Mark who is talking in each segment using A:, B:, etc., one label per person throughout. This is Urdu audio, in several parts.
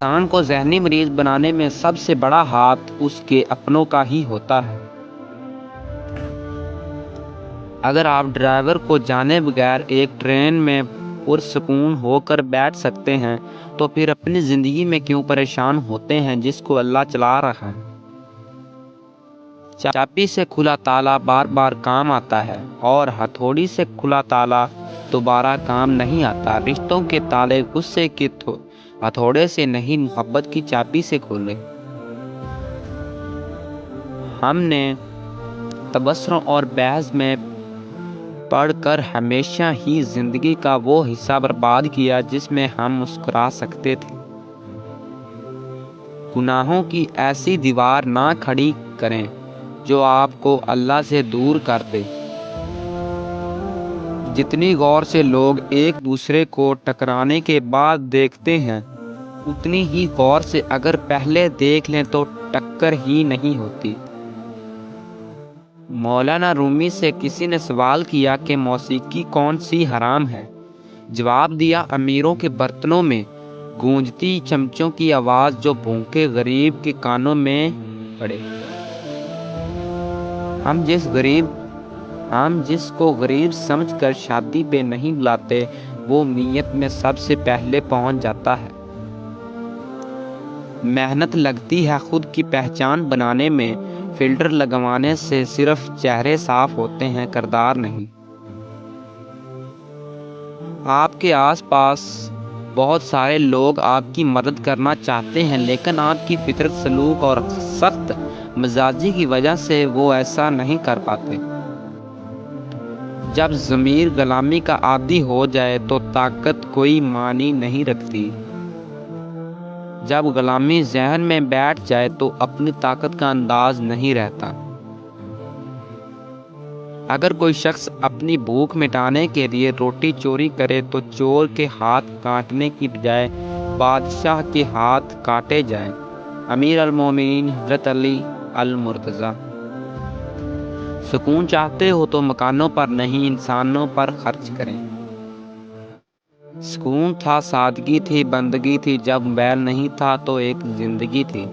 A: انسان کو ذہنی مریض بنانے میں سب سے بڑا ہاتھ اس کے اپنوں کا ہی ہوتا ہے۔ اگر آپ ڈرائیور کو جانے بغیر ایک ٹرین میں پرسکون ہو کر بیٹھ سکتے ہیں تو پھر اپنی زندگی میں کیوں پریشان ہوتے ہیں جس کو اللہ چلا رہا ہے۔ چابی سے کھلا تالا بار بار کام آتا ہے اور ہتھوڑی سے کھلا تالا دوبارہ کام نہیں آتا۔ رشتوں کے تالے غصے کے ہتھوڑے سے نہیں، محبت کی چابی سے کھولے۔ ہم نے تبصروں اور بحث میں پڑھ کر ہمیشہ ہی زندگی کا وہ حصہ برباد کیا جس میں ہم مسکرا سکتے تھے۔ گناہوں کی ایسی دیوار نہ کھڑی کریں جو آپ کو اللہ سے دور کر دے۔ جتنی غور سے لوگ ایک دوسرے کو ٹکرانے کے بعد دیکھتے ہیں، اتنی ہی غور سے اگر پہلے دیکھ لیں تو ٹکر ہی نہیں ہوتی۔ مولانا رومی سے کسی نے سوال کیا کہ موسیقی کون سی حرام ہے؟ جواب دیا، امیروں کے برتنوں میں گونجتی چمچوں کی آواز جو بھوکے غریب کے کانوں میں پڑے۔ ہم جس کو غریب سمجھ کر شادی پہ نہیں بلاتے وہ نیت میں سب سے پہلے پہنچ جاتا ہے۔ محنت لگتی ہے خود کی پہچان بنانے میں، فلٹر لگوانے سے صرف چہرے صاف ہوتے ہیں، کردار نہیں۔ آپ کے آس پاس بہت سارے لوگ آپ کی مدد کرنا چاہتے ہیں لیکن آپ کی فطرت، سلوک اور سخت مزاجی کی وجہ سے وہ ایسا نہیں کر پاتے۔ جب ضمیر غلامی کا عادی ہو جائے تو طاقت کوئی معنی نہیں رکھتی۔ جب غلامی ذہن میں بیٹھ جائے تو اپنی طاقت کا انداز نہیں رہتا۔ اگر کوئی شخص اپنی بھوک مٹانے کے لیے روٹی چوری کرے تو چور کے ہاتھ کاٹنے کی بجائے بادشاہ کے ہاتھ کاٹے جائیں۔ امیر المومنین حضرت علی المرتضیٰ۔ سکون چاہتے ہو تو مکانوں پر نہیں، انسانوں پر خرچ کریں۔ سکون تھا، سادگی تھی، بندگی تھی، جب موبائل نہیں تھا تو ایک زندگی تھی۔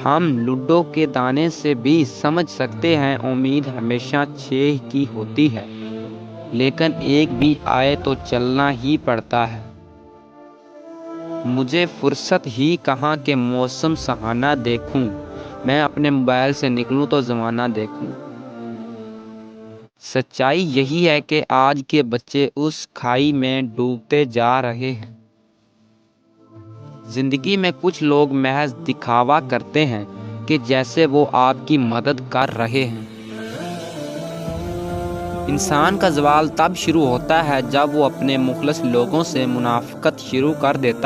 A: ہم لڈو کے دانے سے بھی سمجھ سکتے ہیں امید ہمیشہ 6 کی ہوتی ہے، لیکن ایک بھی آئے تو چلنا ہی پڑتا ہے۔ مجھے فرصت ہی کہاں کہ موسم سہانا دیکھوں، میں اپنے موبائل سے نکلوں تو زمانہ دیکھوں۔ سچائی یہی ہے کہ آج کے بچے اس کھائی میں ڈوبتے جا رہے ہیں۔ زندگی میں کچھ لوگ محض دکھاوا کرتے ہیں کہ جیسے وہ آپ کی مدد کر رہے ہیں۔ انسان کا زوال تب شروع ہوتا ہے جب وہ اپنے مخلص لوگوں سے منافقت شروع کر دیتا ہے۔